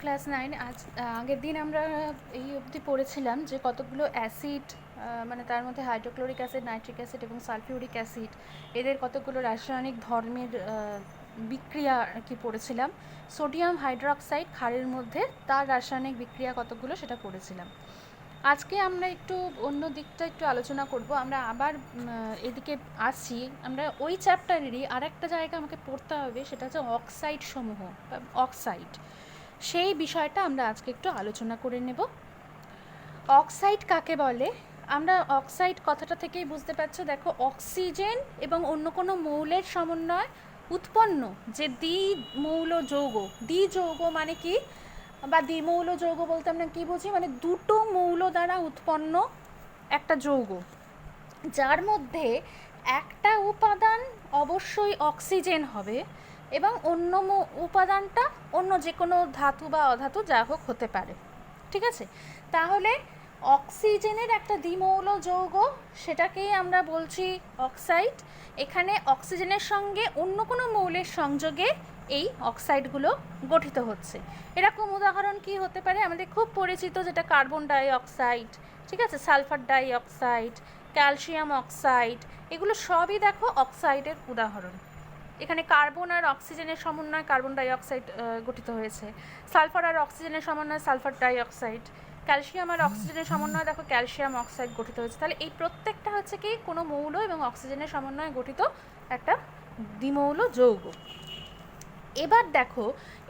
Class 9 আজ আগের দিন আমরা এই অবধি পড়েছিলাম যে কতগুলো অ্যাসিড মানে তার মধ্যে হাইড্রোক্লোরিক অ্যাসিড, নাইট্রিক অ্যাসিড এবং সালফিউরিক অ্যাসিড এদের কতগুলো রাসায়নিক ধর্মের বিক্রিয়া আর কি পড়েছিলাম। সোডিয়াম হাইড্রোক্সাইড ক্ষারের মধ্যে তার রাসায়নিক বিক্রিয়া কতগুলো সেটা পড়েছিলাম। আজকে আমরা একটু অন্য দিকটা একটু আলোচনা করব। আমরা আবার এদিকে আসছি, আমরা ওই চ্যাপ্টারেরই আর একটা জায়গা আমাকে পড়তে হবে, সেটা হচ্ছে অক্সাইড সমূহ, অক্সাইড। সেই বিষয়টা আমরা আজকে একটু আলোচনা করে নেব। অক্সাইড কাকে বলে? আমরা অক্সাইড কথাটা থেকেই বুঝতে পারছো। দেখো, অক্সিজেন এবং অন্য কোনো মৌলের সমন্বয় উৎপন্ন যে দ্বিমৌল যৌগ। দ্বিযৌগ মানে কি, বা দ্বিমৌল যৌগ বলতে আমরা কী বুঝি, মানে দুটো মৌল দ্বারা উৎপন্ন একটা যৌগ, যার মধ্যে একটা উপাদান অবশ্যই অক্সিজেন হবে এবং অন্য উপাদানটা অন্য যে কোনো ধাতু বা অধাতু যা হোক হতে পারে। ঠিক আছে, তাহলে অক্সিজেনের একটা দ্বিমৌল যৌগ, সেটাকেই আমরা বলছি অক্সাইড। এখানে অক্সিজেনের সঙ্গে অন্য কোনো মৌলের সংযোগে এই অক্সাইডগুলো গঠিত হচ্ছে। এরকম উদাহরণ কি হতে পারে? আমাদের খুব পরিচিত যেটা কার্বন ডাই অক্সাইড, ঠিক আছে, sulphur die oxide, calcium oxide, এগুলো সবই দেখো অক্সাইডের উদাহরণ। এখানে কার্বন আর অক্সিজেনের সমন্বয়ে কার্বন ডাই অক্সাইড গঠিত হয়েছে, সালফার আর অক্সিজেনের সমন্বয়ে সালফার ডাই অক্সাইড, ক্যালসিয়াম আর অক্সিজেনের সমন্বয়ে দেখো ক্যালসিয়াম অক্সাইড গঠিত হয়েছে। তাহলে এই প্রত্যেকটা হচ্ছে কি কোনো মৌল এবং অক্সিজেনের সমন্বয়ে গঠিত একটা দ্বিমৌল যৌগ। এবার দেখো,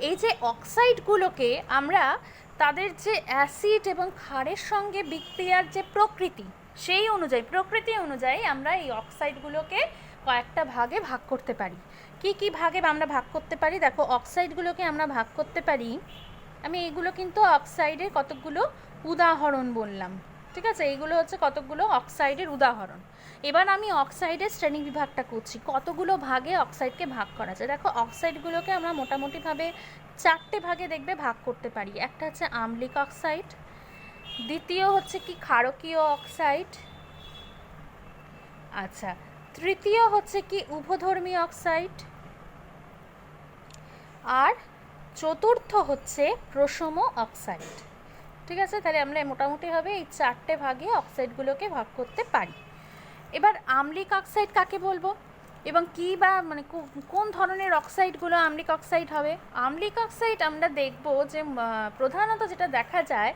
এই যে অক্সাইডগুলোকে আমরা তাদের যে অ্যাসিড এবং ক্ষারের সঙ্গে বিক্রিয়ার যে প্রকৃতি, সেই অনুযায়ী প্রকৃতি অনুযায়ী আমরা এই অক্সাইডগুলোকে কয়েকটা ভাগে ভাগ করতে পারি। কি কি ভাগে আমরা ভাগ করতে পারি? দেখো, অক্সাইডগুলোকে আমরা ভাগ করতে পারি, আমি এইগুলো কিন্তু অক্সাইডের কতগুলো উদাহরণ বললাম, ঠিক আছে, এইগুলো হচ্ছে কতগুলো অক্সাইডের উদাহরণ। এবার আমি অক্সাইডের শ্রেণী বিভাগটা করছি, কতগুলো ভাগে অক্সাইডকে ভাগ করা যায়। দেখো, অক্সাইডগুলোকে আমরা মোটামুটিভাবে চারটে ভাগে দেখবে ভাগ করতে পারি। একটা হচ্ছে আম্লিক অক্সাইড, দ্বিতীয় হচ্ছে কি ক্ষারকীয় অক্সাইড, আচ্ছা, তৃতীয় হচ্ছে কি উভধর্মী অক্সাইড, আর চতুর্থ হচ্ছে প্রশম অক্সাইড। ঠিক আছে, তাহলে আমরা মোটামুটিভাবে এই চারটে ভাগে অক্সাইডগুলোকে ভাগ করতে পারি। এবার আম্লিক অক্সাইড কাকে বলবো এবং কি বা মানে কোন ধরনের অক্সাইডগুলো আম্লিক অক্সাইড হবে? আম্লিক অক্সাইড আমরা দেখব যে প্রধানত যেটা দেখা যায়,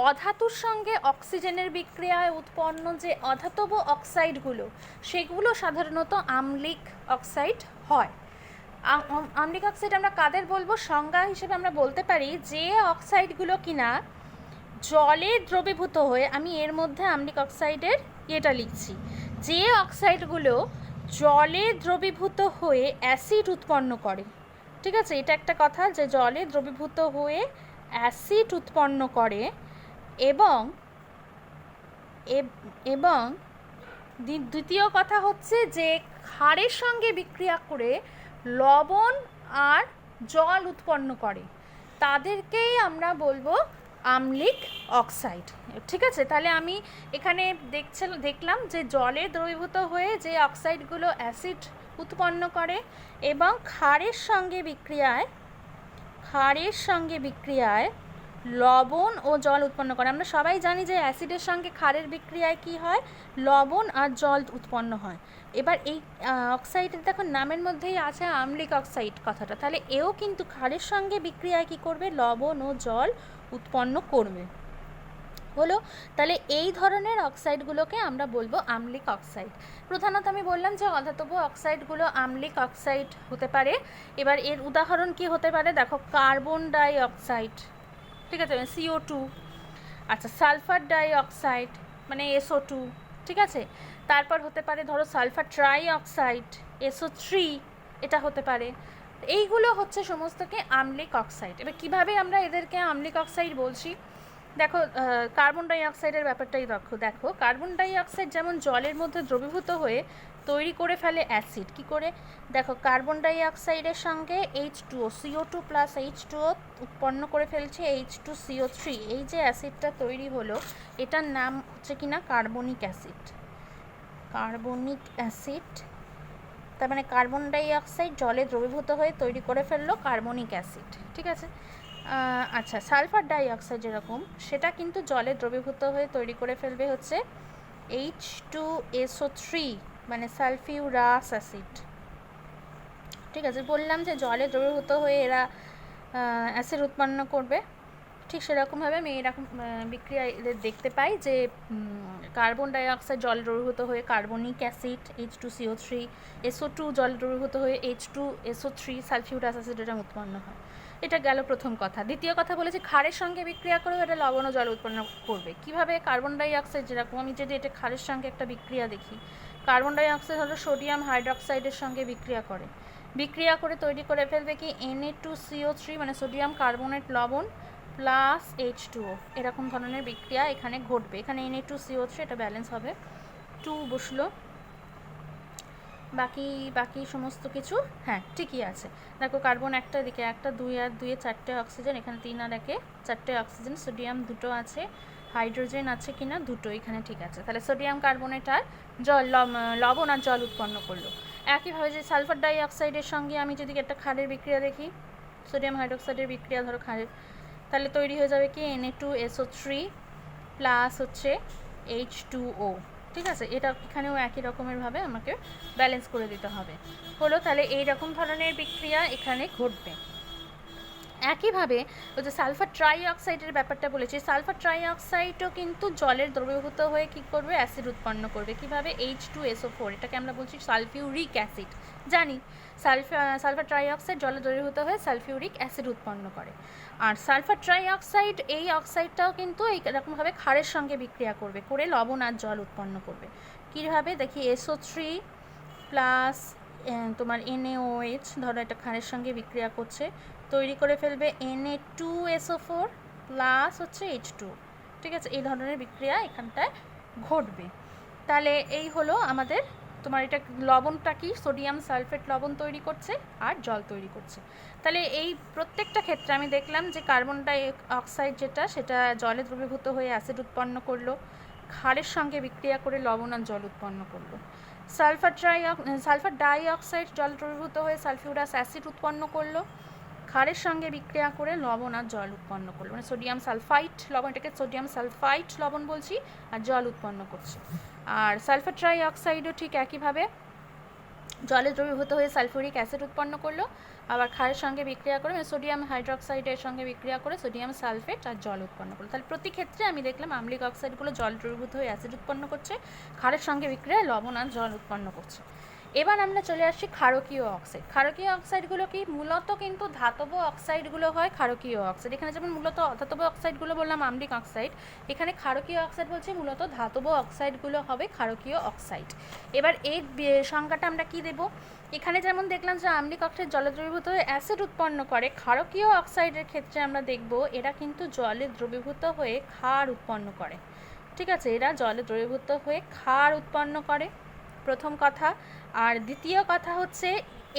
অধাতুর সঙ্গে অক্সিজেনের বিক্রিয়ায় উৎপন্ন যে অধাতব অক্সাইডগুলো, সেগুলো সাধারণত আম্লিক অক্সাইড হয়। আম্লিক অক্সাইড আমরা কাদের বলবো? সংজ্ঞা হিসেবে আমরা বলতে পারি যে অক্সাইডগুলো কিনা জলে দ্রবীভূত হয়ে, আমি এর মধ্যে আম্লিক অক্সাইডের এটা লিখছি, যে অক্সাইডগুলো জলে দ্রবীভূত হয়ে অ্যাসিড উৎপন্ন করে। ঠিক আছে, এটা একটা কথা যে জলে দ্রবীভূত হয়ে অ্যাসিড উৎপন্ন করে এবং এবং দ্বিতীয় কথা হচ্ছে যে ক্ষারের সঙ্গে বিক্রিয়া করে লবণ আর জল উৎপন্ন করে, তাদেরকেই আমরা বলবো আম্লিক অক্সাইড। ঠিক আছে, তাহলে আমি এখানে দেখলাম যে জলে দ্রবীভূত হয়ে যে অক্সাইডগুলো অ্যাসিড উৎপন্ন করে এবং ক্ষারের সঙ্গে বিক্রিয়ায় লবণ ও জল উৎপন্ন করে। আমরা সবাই জানি যে অ্যাসিডের সঙ্গে ক্ষারের বিক্রিয়ায় কি হয়, লবণ আর জল উৎপন্ন হয়। এবার এই অক্সাইডের দেখো নামের মধ্যেই আছে আম্লিক অক্সাইড কথাটা, তাহলে এও কিন্তু ক্ষারের সঙ্গে বিক্রিয়ায় কি করবে, লবণ ও জল উৎপন্ন করবে। হলো, তাহলে এই ধরনের অক্সাইডগুলোকে আমরা বলবো আম্লিক অক্সাইড। প্রধানত আমি বললাম যে অধাতব অক্সাইডগুলো আম্লিক অক্সাইড হতে পারে। এবার এর উদাহরণ কি হতে পারে? দেখো, কার্বন ডাই অক্সাইড, ঠিক আছে, CO2, আচ্ছা, সালফার ডাই অক্সাইড মানে SO2, ঠিক আছে, তারপর হতে পারে ধরো সালফার ট্রাই অক্সাইড SO3, এটা হতে পারে। এইগুলো হচ্ছে সমস্তকে আম্লিক অক্সাইড। এবার কীভাবে আমরা এদেরকে আম্লিক অক্সাইড বলছি? দেখো, কার্বন ডাই অক্সাইডের ব্যাপারটাই দেখো, কার্বন ডাই অক্সাইড যেমন জলের মধ্যে দ্রবীভূত হয়ে তৈরি করে ফেলে অ্যাসিড। কি করে? দেখো, কার্বন ডাই অক্সাইডের সঙ্গে H2O, CO2 প্লাস H2O উৎপন্ন করে ফেলছে H2CO3। এই যে অ্যাসিডটা তৈরি হলো, এটার নাম হচ্ছে কিনা কার্বনিক অ্যাসিড। কার্বনিক অ্যাসিড, তার মানে কার্বন ডাই অক্সাইড জলে দ্রবীভূত হয়ে তৈরি করে ফেললো কার্বনিক অ্যাসিড। ঠিক আছে, আচ্ছা, সালফার ডাই অক্সাইড যেরকম, সেটা কিন্তু জলে দ্রবীভূত হয়ে তৈরি করে ফেলবে হচ্ছে H2SO3, মানে সালফিউরাস অ্যাসিড। ঠিক আছে, বললাম যে জলে দ্রবীভূত হয়ে এরা অ্যাসিড উৎপন্ন করবে। ঠিক সেরকমভাবে আমি এরকম বিক্রিয়া এদের দেখতে পাই যে কার্বন ডাইঅক্সাইড জল দ্রবীভূত হয়ে কার্বনিক অ্যাসিড H2CO3, SO2 জল দ্রবীভূত হয়ে H2SO3 সালফিউরাস অ্যাসিড এটা উৎপন্ন হয়। এটা গেল প্রথম কথা। দ্বিতীয় কথা বলেছি ক্ষারের সঙ্গে বিক্রিয়া করে এটা লবণ ও জল উৎপন্ন করবে। কিভাবে? কার্বন ডাইঅক্সাইড যেরকম, আমি যদি এটা ক্ষারের সঙ্গে একটা বিক্রিয়া দেখি, কার্বন ডাইঅক্সাইড হলো সোডিয়াম হাইড্রক্সাইডের সঙ্গে বিক্রিয়া করে তৈরি করে ফেলবে কি Na2CO3, মানে সোডিয়াম কার্বনেট লবণ প্লাস H2O, এরকম ধরনের বিক্রিয়া এখানে ঘটবে। এখানে Na2CO3 এটা ব্যালেন্স হবে, 2 বসলো, বাকি সমস্ত কিছু হ্যাঁ ঠিকই আছে। দেখো কার্বন একটা, এদিকে একটা, 2 আর 2 4টে অক্সিজেন, এখানে 3 আর 1 4টে অক্সিজেন, সোডিয়াম 2টো আছে, হাইড্রোজেন আছে কিনা 2টো, এখানে ঠিক আছে। তাহলে সোডিয়াম কার্বনেট আর লবণ আর জল উৎপন্ন করলো। একইভাবে যে সালফার ডাই অক্সাইডের সঙ্গে আমি যদি একটা ক্ষারের বিক্রিয়া দেখি, সোডিয়াম হাইড্রোক্সাইডের বিক্রিয়া ধরো ক্ষারের, তাহলে তৈরি হয়ে যাবে কি Na2SO3 প্লাস হচ্ছে H2O। ঠিক আছে, এটা এখানেও একই রকমেরভাবে আমাকে ব্যালেন্স করে দিতে হবে। হলো, তাহলে এই রকম ধরনের বিক্রিয়া এখানে ঘটবে। একইভাবে ওই যে সালফার ট্রাই অক্সাইডের ব্যাপারটা বলেছি, সালফার ট্রাই অক্সাইডও কিন্তু জলের দ্রবীভূত হয়ে কী করবে? অ্যাসিড উৎপন্ন করবে। কিভাবে? H2SO4, এটাকে আমরা বলছি সালফিউরিক অ্যাসিড। জানি সালফার ট্রাই অক্সাইড জলে দ্রবীভূত হয়ে সালফিউরিক অ্যাসিড উৎপন্ন করে। আর সালফার ট্রাই অক্সাইড, এই অক্সাইডটাও কিন্তু এইরকমভাবে ক্ষারের সঙ্গে বিক্রিয়া করে লবণ আর জল উৎপন্ন করবে। কীভাবে? দেখি, SO3 প্লাস তোমার NaOH, ধরো এটা ক্ষারের সঙ্গে বিক্রিয়া করছে, তৈরি করে ফেলবে Na2SO4 প্লাস হচ্ছে H2। ঠিক আছে, এই ধরনের বিক্রিয়া এখানটায় ঘটবে। তাহলে এই হলো আমাদের তোমার এটা লবণটা কি? সোডিয়াম সালফেট লবণ তৈরি করছে আর জল তৈরি করছে। তাহলে এই প্রত্যেকটা ক্ষেত্রে আমি দেখলাম যে কার্বন ডাই অক্সাইড যেটা, সেটা জলে দ্রবীভূত হয়ে অ্যাসিড উৎপন্ন করলো, ক্ষারের সঙ্গে বিক্রিয়া করে লবণ আর জল উৎপন্ন করলো। সালফার ডাই অক্সাইড জল দ্রবীভূত হয়ে সালফিউরাস অ্যাসিড উৎপন্ন করলো, ক্ষারের সঙ্গে বিক্রিয়া করে লবণ আর জল উৎপন্ন করলো, মানে সোডিয়াম সালফাইট লবণ, এটাকে সোডিয়াম সালফাইট লবণ বলছি, আর জল উৎপন্ন করছে। আর সালফার ট্রাই অক্সাইডও ঠিক একইভাবে জলে দ্রবীভূত হয়ে সালফিউরিক অ্যাসিড উৎপন্ন করলো, আবার ক্ষারের সঙ্গে বিক্রিয়া করে, মানে সোডিয়াম হাইড্রক্সাইডের সঙ্গে বিক্রিয়া করে সোডিয়াম সালফেট আর জল উৎপন্ন করলো। তাহলে প্রতি ক্ষেত্রে আমি দেখলাম আম্লিক অক্সাইডগুলো জল দ্রবীভূত হয়ে অ্যাসিড উৎপন্ন করছে, ক্ষারের সঙ্গে বিক্রিয়ায় লবণ আর জল উৎপন্ন করছে। এবার আমরা চলে আসছি ক্ষারকীয় অক্সাইড। ক্ষারকীয় অক্সাইডগুলো কি? মূলত কিন্তু ধাতব অক্সাইডগুলো হয় ক্ষারকীয় অক্সাইড। এখানে যেমন মূলত ধাতব অক্সাইডগুলো বললাম আম্লিক অক্সাইড, এখানে ক্ষারকীয় অক্সাইড বলছে মূলত ধাতব অক্সাইডগুলো হবে ক্ষারকীয় অক্সাইড। এবার এই সংজ্ঞাটা আমরা কি দেব? এখানে যেমন দেখলাম যে আম্লিক অক্সাইড জলে দ্রবীভূত হয়ে অ্যাসিড উৎপন্ন করে, ক্ষারকীয় অক্সাইডের ক্ষেত্রে আমরা দেখব এরা কিন্তু জলে দ্রবীভূত হয়ে ক্ষার উৎপন্ন করে। ঠিক আছে, এরা জলে দ্রবীভূত হয়ে ক্ষার উৎপন্ন করে, প্রথম কথা। আর দ্বিতীয় কথা হচ্ছে,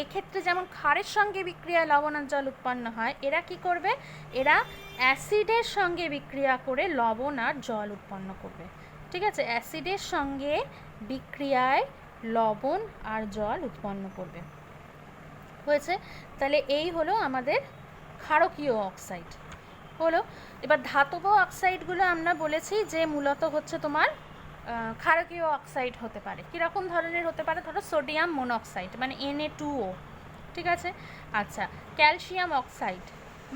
এক্ষেত্রে যেমন ক্ষারের সঙ্গে বিক্রিয়ায় লবণ আর জল উৎপন্ন হয়, এরা কি করবে? এরা অ্যাসিডের সঙ্গে বিক্রিয়া করে লবণ আর জল উৎপন্ন করবে। ঠিক আছে, অ্যাসিডের সঙ্গে বিক্রিয়ায় লবণ আর জল উৎপন্ন করবে। হয়েছে? তাহলে এই হলো আমাদের ক্ষারকীয় অক্সাইড। হলো, এবার ধাতব অক্সাইডগুলো আমরা বলেছি যে মূলত হচ্ছে তোমার ক্ষারকীয় অক্সাইড হতে পারে। কীরকম ধরনের হতে পারে? ধরো সোডিয়াম মনোক্সাইড, মানে Na2O। ঠিক আছে, আচ্ছা, ক্যালসিয়াম অক্সাইড,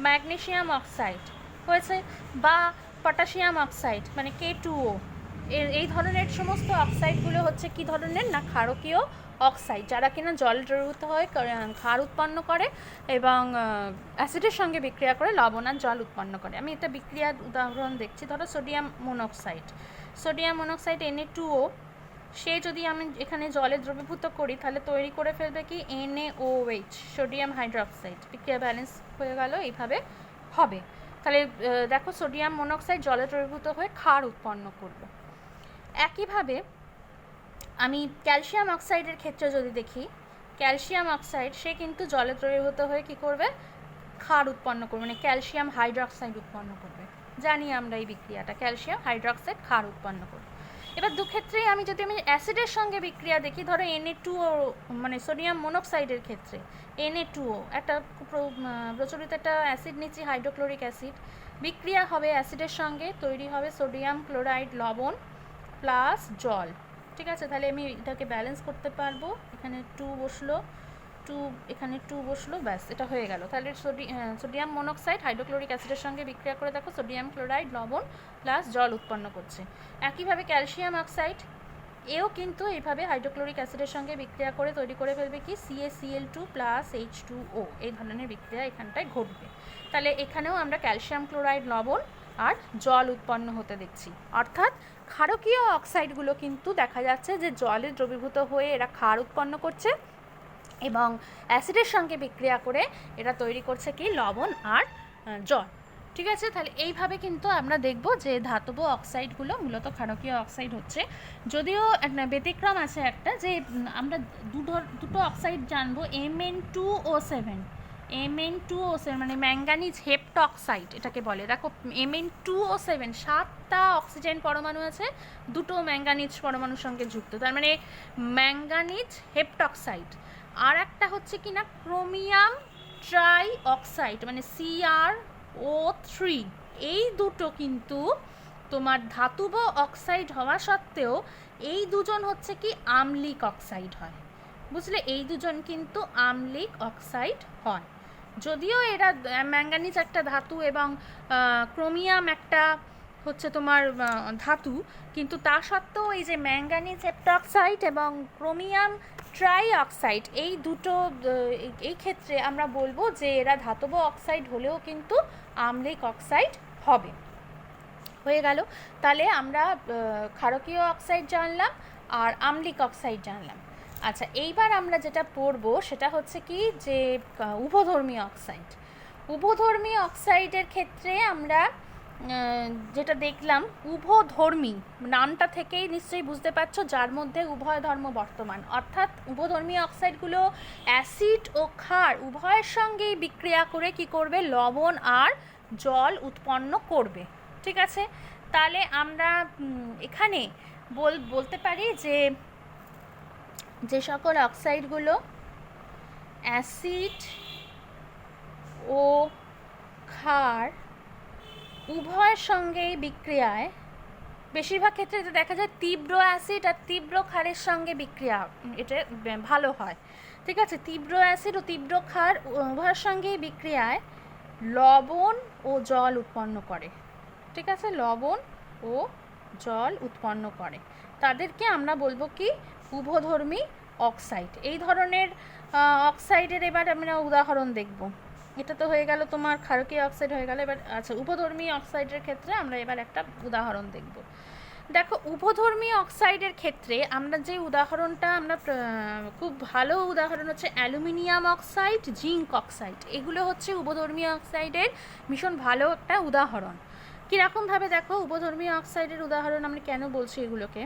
ম্যাগনেসিয়াম অক্সাইড, হয়েছে, বা পটাশিয়াম অক্সাইড মানে K2O। এই ধরনের সমস্ত অক্সাইডগুলো হচ্ছে কি ধরনের? না ক্ষারকীয় অক্সাইড, যারা কিনা জল দ্রবীভূত হয়ে ক্ষার উৎপন্ন করে এবং অ্যাসিডের সঙ্গে বিক্রিয়া করে লবণ আর জল উৎপন্ন করে। আমি এটা বিক্রিয়ার উদাহরণ দেখছি। ধরো সোডিয়াম মনোক্সাইড Na2O, সে যদি আমি এখানে জলে দ্রবীভূত করি তাহলে তৈরি করে ফেলবে কি NaOH, সোডিয়াম হাইড্রক্সাইড। বিক্রিয়া ব্যালেন্স হয়ে গেল, এইভাবে হবে। তাহলে দেখো সোডিয়াম মনোক্সাইড জলে দ্রবীভূত হয়ে ক্ষার উৎপন্ন করলো। একইভাবে আমি ক্যালসিয়াম অক্সাইডের ক্ষেত্রে যদি দেখি, ক্যালসিয়াম অক্সাইড সে কিন্তু জলে দ্রবীভূত হয়ে কী করবে? ক্ষার উৎপন্ন করবে, মানে ক্যালসিয়াম হাইড্রক্সাইড উৎপন্ন করবে। জানি আমরা এই বিক্রিয়াটা, ক্যালসিয়াম হাইড্রক্সাইড ক্ষার উৎপন্ন করবে। এবার দুক্ষেত্রেই আমি অ্যাসিডের সঙ্গে বিক্রিয়া দেখি, ধরো Na2O মানে সোডিয়াম মনোক্সাইডের ক্ষেত্রে Na2O একটা প্রচলিত একটা অ্যাসিড নিচ্ছি, হাইড্রোক্লোরিক অ্যাসিড, বিক্রিয়া হবে অ্যাসিডের সঙ্গে, তৈরি হবে সোডিয়াম ক্লোরাইড লবণ প্লাস জল। ঠিক আছে, তাহলে আমি এটাকে ব্যালেন্স করতে পারবো, এখানে 2 বসলো, 2 এখানে 2 বসলো, ব্যাস এটা হয়ে গেল। তাহলে সোডিয়াম মনোক্সাইড হাইড্রোক্লোরিক অ্যাসিডের সঙ্গে বিক্রিয়া করে দেখো সোডিয়াম ক্লোরাইড লবণ প্লাস জল উৎপন্ন করছে। একইভাবে ক্যালসিয়াম অক্সাইড এও কিন্তু এইভাবে হাইড্রোক্লোরিক অ্যাসিডের সঙ্গে বিক্রিয়া করে তৈরি করে ফেলবে কি CaCl2 প্লাস H2O, এই ধরনের বিক্রিয়া এখানটায় ঘটবে। তাহলে এখানেও আমরা ক্যালসিয়াম ক্লোরাইড লবণ আর জল উৎপন্ন হতে দেখছি, অর্থাৎ ক্ষারকীয় অক্সাইডগুলো কিন্তু দেখা যাচ্ছে যে জলে দ্রবীভূত হয়ে এরা ক্ষার উৎপন্ন করছে এবং অ্যাসিডের সঙ্গে বিক্রিয়া করে এটা তৈরি করছে কি লবণ আর জল। ঠিক আছে, তাহলে এইভাবে কিন্তু আমরা দেখব যে ধাতব অক্সাইডগুলো মূলত ক্ষারকীয় অক্সাইড হচ্ছে। যদিও ব্যতিক্রম আছে একটা, যে আমরা দুটো অক্সাইড জানবো, Mn2O7 মানে ম্যাঙ্গানিজ হেপ্টক্সাইড এটাকে বলে। দেখো Mn2O7 7টা অক্সিজেন পরমাণু আছে, দুটো ম্যাঙ্গানিজ পরমাণুর সঙ্গে যুক্ত, তার মানে ম্যাঙ্গানিজ হেপ্টক্সাইড। আর একটা হচ্ছে কি না ক্রোমিয়াম ট্রাই অক্সাইড মানে CrO3, এই দুটো কিন্তু তোমার ধাতব অক্সাইড হওয়া সত্ত্বেও এই দুজন হচ্ছে কি আম্লিক অক্সাইড হয়, বুঝলে, এই দুজন কিন্তু আম্লিক অক্সাইড হয়। যদিও এরা ম্যাঙ্গানিজ একটা ধাতু এবং ক্রোমিয়াম একটা হচ্ছে তোমার ধাতু, কিন্তু তা সত্ত্বেও এই যে ম্যাঙ্গানিজ হেপ্টক্সাইড এবং ক্রোমিয়াম ট্রাই অক্সাইড এই দুটো এই ক্ষেত্রে আমরা বলবো যে এরা ধাতব অক্সাইড হলেও কিন্তু আম্লিক অক্সাইড হবে। হয়ে গেল, তাহলে আমরা ক্ষারকীয় অক্সাইড জানলাম আর আম্লিক অক্সাইড জানলাম। আচ্ছা, এইবার আমরা যেটা পড়ব সেটা হচ্ছে কি যে উভধর্মী অক্সাইড। উভধর্মী অক্সাইডের ক্ষেত্রে আমরা যেটা দেখলাম, উভধর্মী নামটা থেকেই নিশ্চয়ই বুঝতে পারছো যার মধ্যে উভয় ধর্ম বর্তমান, অর্থাৎ উভধর্মী অক্সাইডগুলো অ্যাসিড ও ক্ষার উভয়ের সঙ্গেই বিক্রিয়া করে কি করবে লবণ আর জল উৎপন্ন করবে। ঠিক আছে, তাহলে আমরা এখানে বলতে পারি যে সকল অক্সাইডগুলো অ্যাসিড ও ক্ষার উভয়ের সঙ্গেই বিক্রিয়ায়, বেশিরভাগ ক্ষেত্রে এটা দেখা যায় তীব্র অ্যাসিড আর তীব্র ক্ষারের সঙ্গে বিক্রিয়া এটা ভালো হয়। ঠিক আছে, তীব্র অ্যাসিড ও তীব্র ক্ষার উভয়ের সঙ্গেই বিক্রিয়ায় লবণ ও জল উৎপন্ন করে। ঠিক আছে, লবণ ও জল উৎপন্ন করে, তাদেরকে আমরা বলবো কি উভধর্মী অক্সাইড। এই ধরনের অক্সাইডের এবার আমরা উদাহরণ দেখব। এটা তো হয়ে গেল তোমার ক্ষারকীয় অক্সাইড হয়ে গেল। এবার আচ্ছা, উভধর্মী অক্সাইডের ক্ষেত্রে আমরা এবার একটা উদাহরণ দেখব। দেখো, উভধর্মী অক্সাইডের ক্ষেত্রে আমরা যে উদাহরণটা আমরা খুব ভালো উদাহরণ হচ্ছে অ্যালুমিনিয়াম অক্সাইড, জিঙ্ক অক্সাইড, এগুলো হচ্ছে উভধর্মী অক্সাইডের ভীষণ ভালো একটা উদাহরণ। কীরকমভাবে দেখো উভধর্মী অক্সাইডের উদাহরণ আমরা কেন বলছি এগুলোকে,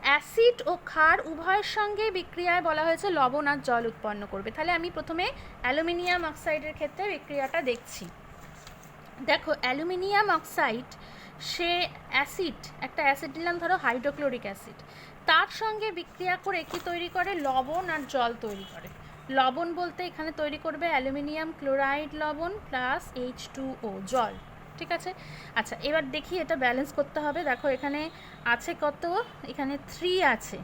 অ্যাসিড ও ক্ষার উভয়ের সঙ্গে বিক্রিয়ায় বলা হয়েছে লবণ আর জল উৎপন্ন করবে। তাহলে আমি প্রথমে অ্যালুমিনিয়াম অক্সাইডের ক্ষেত্রে বিক্রিয়াটা দেখছি। দেখো, অ্যালুমিনিয়াম অক্সাইড সে একটা অ্যাসিড নিলাম, ধরো হাইড্রোক্লোরিক অ্যাসিড, তার সঙ্গে বিক্রিয়া করে কি তৈরি করে লবণ আর জল তৈরি করে। লবণ বলতে এখানে তৈরি করবে অ্যালুমিনিয়াম ক্লোরাইড লবণ প্লাস H2O জল। ঠিক আছে, আচ্ছা, এবার দেখি এটা ব্যালেন্স করতে হবে। দেখো এখানে আছে কত, এখানে 3 আছে।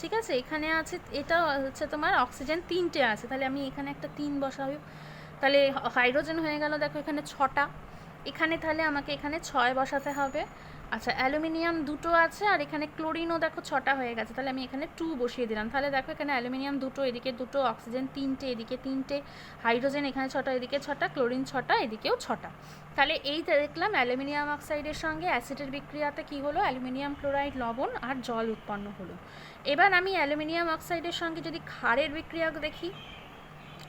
ঠিক আছে, এখানে আছে, এটা হচ্ছে তোমার অক্সিজেন 3টে আছে, তাহলে আমি এখানে একটা 3 বসাবো, তাহলে হাইড্রোজেন হয়ে গেল। দেখো এখানে 6টা, এখানে তাহলে আমাকে এখানে 6 বসাতে হবে। আচ্ছা, অ্যালুমিনিয়াম 2টো আছে আর এখানে ক্লোরিনও দেখো 6টা হয়ে গেছে, তাহলে আমি এখানে 2 বসিয়ে দিলাম। তাহলে দেখো এখানে অ্যালুমিনিয়াম 2টো, এদিকে 2টো, অক্সিজেন 3টে, এদিকে 3টে, হাইড্রোজেন এখানে 6টা, এদিকে 6টা, ক্লোরিন 6টা, এদিকেও 6টা। তাহলে এই দেখলাম অ্যালুমিনিয়াম অক্সাইডের সঙ্গে অ্যাসিডের বিক্রিয়াতে কি হলো, অ্যালুমিনিয়াম ক্লোরাইড লবণ আর জল উৎপন্ন হলো। এবার আমি অ্যালুমিনিয়াম অক্সাইডের সঙ্গে যদি ক্ষারের বিক্রিয়া দেখি,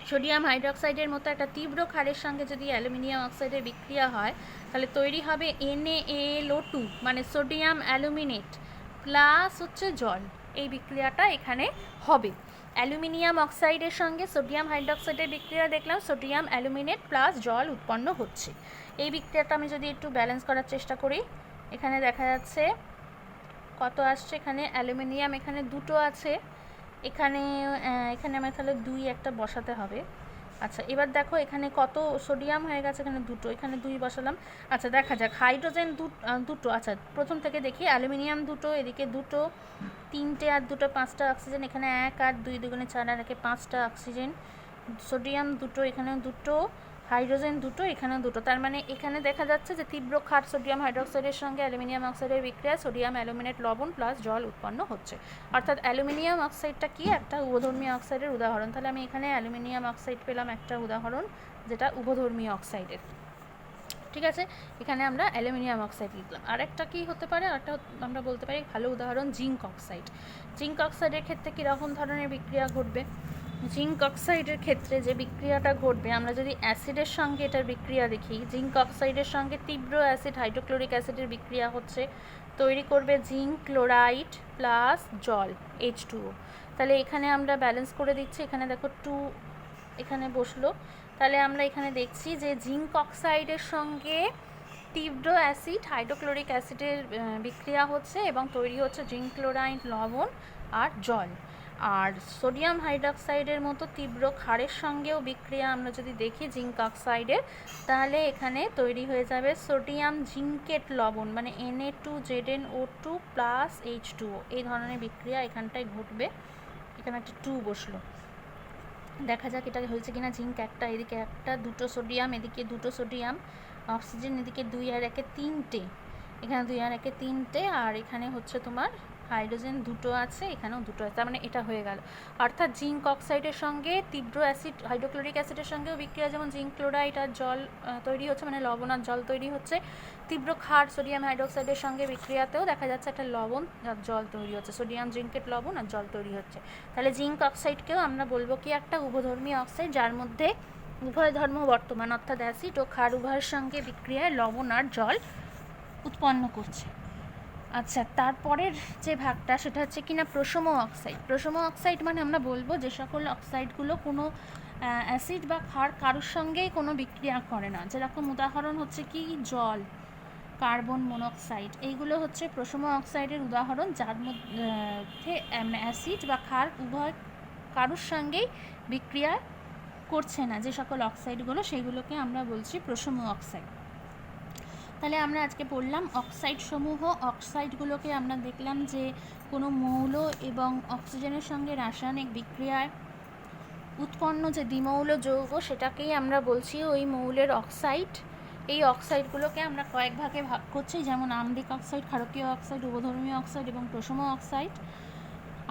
সোডিয়াম হাইড্রোক্সাইডের মতো একটা তীব্র ক্ষারের সঙ্গে যদি অ্যালুমিনিয়াম অক্সাইডের বিক্রিয়া হয়, তাহলে তৈরি হবে NaAlO2 মানে সোডিয়াম অ্যালুমিনেট প্লাস হচ্ছে জল। এই বিক্রিয়াটা এখানে হবে। অ্যালুমিনিয়াম অক্সাইডের সঙ্গে সোডিয়াম হাইড্রোক্সাইডের বিক্রিয়া দেখলাম, সোডিয়াম অ্যালুমিনেট প্লাস জল উৎপন্ন হচ্ছে। এই বিক্রিয়াটা আমি যদি একটু ব্যালেন্স করার চেষ্টা করি, এখানে দেখা যাচ্ছে কত আসছে এখানে অ্যালুমিনিয়াম এখানে দুটো আছে, এখানে এখানে আমার তাহলে 2 একটা বসাতে হবে। আচ্ছা এবার দেখো এখানে কত সোডিয়াম হয়ে গেছে, এখানে দুটো, এখানে 2 বসালাম। আচ্ছা দেখা যাক হাইড্রোজেন দুটো। আচ্ছা প্রথম থেকে দেখি, অ্যালুমিনিয়াম দুটো, এদিকে দুটো, 3টে আর দুটো 5টা অক্সিজেন, এখানে 1 আর 2 দুগুণে 4 আর 1 5টা অক্সিজেন, সোডিয়াম দুটো, এখানেও দুটো, হাইড্রোজেন দুটো, এখানেও দুটো। তার মানে এখানে দেখা যাচ্ছে যে তীব্র ক্ষার সোডিয়াম হাইড্রোক্সাইডের সঙ্গে অ্যালুমিনিয়াম অক্সাইডের বিক্রিয়া সোডিয়াম অ্যালুমিনেট লবণ প্লাস জল উৎপন্ন হচ্ছে। অর্থাৎ অ্যালুমিনিয়াম অক্সাইডটা কি, একটা উভধর্মী অক্সাইডের উদাহরণ। তাহলে আমি এখানে অ্যালুমিনিয়াম অক্সাইড পেলাম একটা উদাহরণ, যেটা উভধর্মী অক্সাইডের। ঠিক আছে, এখানে আমরা অ্যালুমিনিয়াম অক্সাইড লিখলাম। আর একটা কী হতে পারে, আরেকটা আমরা বলতে পারি ভালো উদাহরণ জিঙ্ক অক্সাইড। জিঙ্ক অক্সাইডের ক্ষেত্রে কীরকম ধরনের বিক্রিয়া ঘটবে? জিঙ্ক অক্সাইডের ক্ষেত্রে যে বিক্রিয়াটা ঘটবে, আমরা যদি অ্যাসিডের সঙ্গে এটার বিক্রিয়া দেখি, জিঙ্ক অক্সাইডের সঙ্গে তীব্র অ্যাসিড হাইড্রোক্লোরিক অ্যাসিডের বিক্রিয়া হচ্ছে, তৈরি করবে জিঙ্ক ক্লোরাইড প্লাস জল H2O। তাহলে এখানে আমরা ব্যালেন্স করে দিচ্ছি, এখানে দেখো 2 এখানে বসলো। তাহলে আমরা এখানে দেখছি যে জিঙ্ক অক্সাইডের সঙ্গে তীব্র অ্যাসিড হাইড্রোক্লোরিক অ্যাসিডের বিক্রিয়া হচ্ছে এবং তৈরি হচ্ছে জিঙ্ক ক্লোরাইড লবণ আর জল। আর সোডিয়াম হাইড্রক্সাইডের মতো তীব্র ক্ষারের সঙ্গেও বিক্রিয়া আমরা যদি দেখি জিঙ্ক অক্সাইডের, তাহলে এখানে তৈরি হয়ে যাবে সোডিয়াম জিঙ্কেট লবণ, মানে Na2ZnO2 প্লাস H2O। এই ধরনের বিক্রিয়া এখানটায় ঘটবে। এখানে একটা 2 বসলো, দেখা যাক এটা হয়েছে কিনা। জিঙ্ক একটা, এদিকে একটা, দুটো সোডিয়াম, এদিকে দুটো সোডিয়াম, অক্সিজেন এদিকে 2 আর 1 3টে, এখানে 2 আর 1 3টে, আর এখানে হচ্ছে তোমার হাইড্রোজেন দুটো আছে, এখানেও দুটো আছে। তার মানে এটা হয়ে গেল। অর্থাৎ জিঙ্ক অক্সাইডের সঙ্গে তীব্র অ্যাসিড হাইড্রোক্লোরিক অ্যাসিডের সঙ্গেও বিক্রিয়া, যেমন জিঙ্ক ক্লোরাইড আর জল তৈরি হচ্ছে, মানে লবণ আর জল তৈরি হচ্ছে। তীব্র ক্ষার সোডিয়াম হাইড্রোক্সাইডের সঙ্গে বিক্রিয়াতেও দেখা যাচ্ছে একটা লবণ আর জল তৈরি হচ্ছে, সোডিয়াম জিঙ্কেট লবণ আর জল তৈরি হচ্ছে। তাহলে জিঙ্ক অক্সাইডকেও আমরা বলবো কি একটা উভধর্মী অক্সাইড, যার মধ্যে উভয় ধর্ম বর্তমান, অর্থাৎ অ্যাসিড ও ক্ষার উভয়ের সঙ্গে বিক্রিয়ায় লবণ আর জল উৎপন্ন করছে। আচ্ছা তারপরের যে ভাগটা সেটা হচ্ছে কিনা প্রশম অক্সাইড। প্রশম অক্সাইড মানে আমরা বলবো যে সকল অক্সাইডগুলো কোনো অ্যাসিড বা ক্ষার কারোর সঙ্গেই কোনো বিক্রিয়া করে না। যেরকম উদাহরণ হচ্ছে কি জল, কার্বন মনোক্সাইড, এইগুলো হচ্ছে প্রশম অক্সাইডের উদাহরণ, যার মধ্যে অ্যাসিড বা ক্ষার উভয় কারোর সঙ্গেই বিক্রিয়া করছে না। যে সকল অক্সাইডগুলো, সেইগুলোকে আমরা বলছি প্রশম অক্সাইড। তাহলে আমরা আজকে পড়লাম অক্সাইড সমূহ। অক্সাইডগুলোকে আমরা দেখলাম যে কোনো মৌল এবং অক্সিজেনের সঙ্গে রাসায়নিক বিক্রিয়ায় উৎপন্ন যে দ্বিমৌল যৌগ, সেটাকেই আমরা বলছি ওই মৌলের অক্সাইড। এই অক্সাইডগুলোকে আমরা কয়েক ভাগে ভাগ করছি, যেমন আম্লিক অক্সাইড, ক্ষারকীয় অক্সাইড, উভধর্মী অক্সাইড এবং প্রশম অক্সাইড।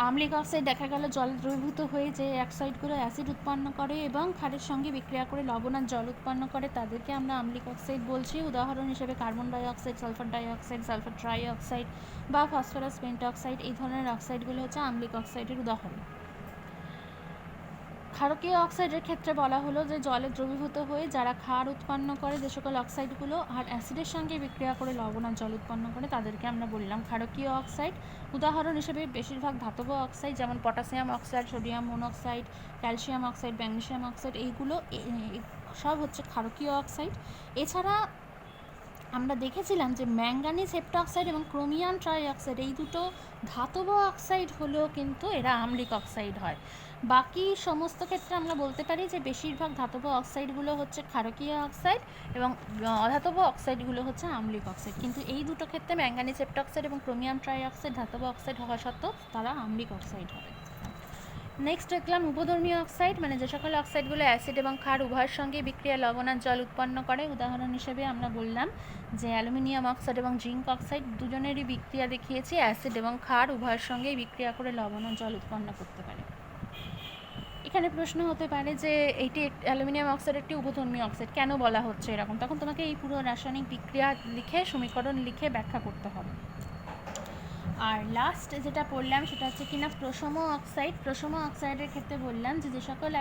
আম্লিক অক্সাইড দেখা গেল জল দ্রবীভূত হয়ে যে অক্সাইডগুলো অ্যাসিড উৎপন্ন করে এবং ক্ষারের সঙ্গে বিক্রিয়া করে লবণ আর জল উৎপন্ন করে, তাদেরকে আমরা আম্লিক অক্সাইড বলছি। উদাহরণ হিসেবে carbon dioxide, sulphur dioxide, sulphur trioxide বা ফসফরাস পেন্টঅক্সাইড, এই ধরনের অক্সাইডগুলো হচ্ছে আম্লিক অক্সাইডের উদাহরণ। ক্ষারকীয় অক্সাইডের ক্ষেত্রে বলা হলো যে জলে দ্রবীভূত হয়ে যারা ক্ষার উৎপন্ন করে, যে সকল অক্সাইডগুলো আর অ্যাসিডের সঙ্গে বিক্রিয়া করে লবণ আর জল উৎপন্ন করে, তাদেরকে আমরা বললাম ক্ষারকীয় অক্সাইড। উদাহরণ হিসেবে বেশিরভাগ ধাতব অক্সাইড, যেমন potassium oxide, sodium monoxide, calcium oxide, magnesium oxide, এইগুলো সব হচ্ছে ক্ষারকীয় অক্সাইড। এছাড়া আমরা দেখেছিলাম যে ম্যাঙ্গানিজ হেপ্টাক্সাইড এবং ক্রোমিয়াম ট্রাইঅক্সাইড, এই দুটো ধাতব অক্সাইড হলেও কিন্তু এরা আম্লিক অক্সাইড হয়। বাকি সমস্ত ক্ষেত্রে আমরা বলতে পারি যে বেশিরভাগ ধাতব অক্সাইডগুলো হচ্ছে ক্ষারকীয় অক্সাইড এবং অধাতব অক্সাইডগুলো হচ্ছে আম্লিক অক্সাইড। কিন্তু এই দুটো ক্ষেত্রে ম্যাঙ্গানিজ হেপ্টাক্সাইড এবং ক্রোমিয়াম ট্রাইঅক্সাইড ধাতব অক্সাইড হওয়া সত্ত্বেও তারা আম্লিক অক্সাইড হবে। নেক্সট দেখলাম উপধর্মী অক্সাইড, মানে যে সকল অক্সাইডগুলো অ্যাসিড এবং ক্ষার উভয়ের সঙ্গে বিক্রিয়া লবণ আর জল উৎপন্ন করে। উদাহরণ হিসেবে আমরা বললাম যে অ্যালুমিনিয়াম অক্সাইড এবং জিঙ্ক অক্সাইড দুজনেরই বিক্রিয়া দেখিয়েছি, অ্যাসিড এবং ক্ষার উভয়ের সঙ্গেই বিক্রিয়া করে লবণ ও জল উৎপন্ন করতে পারে। এখানে প্রশ্ন হতে পারে যে এইটি অ্যালুমিনিয়াম অক্সাইড একটি উপধর্মী অক্সাইড, কেন বলা হচ্ছে এরকম? তখন তোমাকে এই পুরো রাসায়নিক বিক্রিয়া লিখে সমীকরণ লিখে ব্যাখ্যা করতে হবে। আর লাস্ট যেটা পড়লাম সেটা হচ্ছে কিনা প্রশম অক্সাইড। প্রশম অক্সাইডের ক্ষেত্রে বললাম যে যে সকল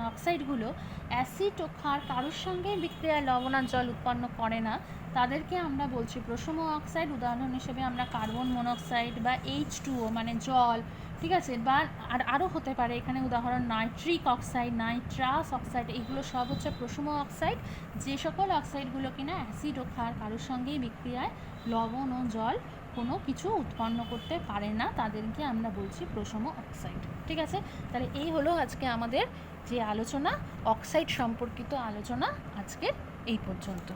অক্সাইডগুলো অ্যাসিড ও ক্ষার কারোর সঙ্গে বিক্রিয়ায় লবণ আর জল উৎপন্ন করে না, তাদেরকে আমরা বলছি প্রশম অক্সাইড। উদাহরণ হিসেবে আমরা কার্বন মনোক্সাইড বা H2O মানে জল, ঠিক আছে, বা আরও হতে পারে এখানে উদাহরণ নাইট্রিক অক্সাইড, নাইট্রাস অক্সাইড, এইগুলো সব হচ্ছে প্রশম অক্সাইড। যে সকল অক্সাইডগুলো কিনা অ্যাসিড ও ক্ষার কারোর সঙ্গেই বিক্রিয়ায় লবণ ও জল কোনো কিছু উৎপন্ন করতে পারে না, তাদেরকে আমরা বলছি প্রশম অক্সাইড। ঠিক আছে, তাহলে এই হলো আজকে আমাদের যে আলোচনা, অক্সাইড সম্পর্কিত আলোচনা আজকে এই পর্যন্ত।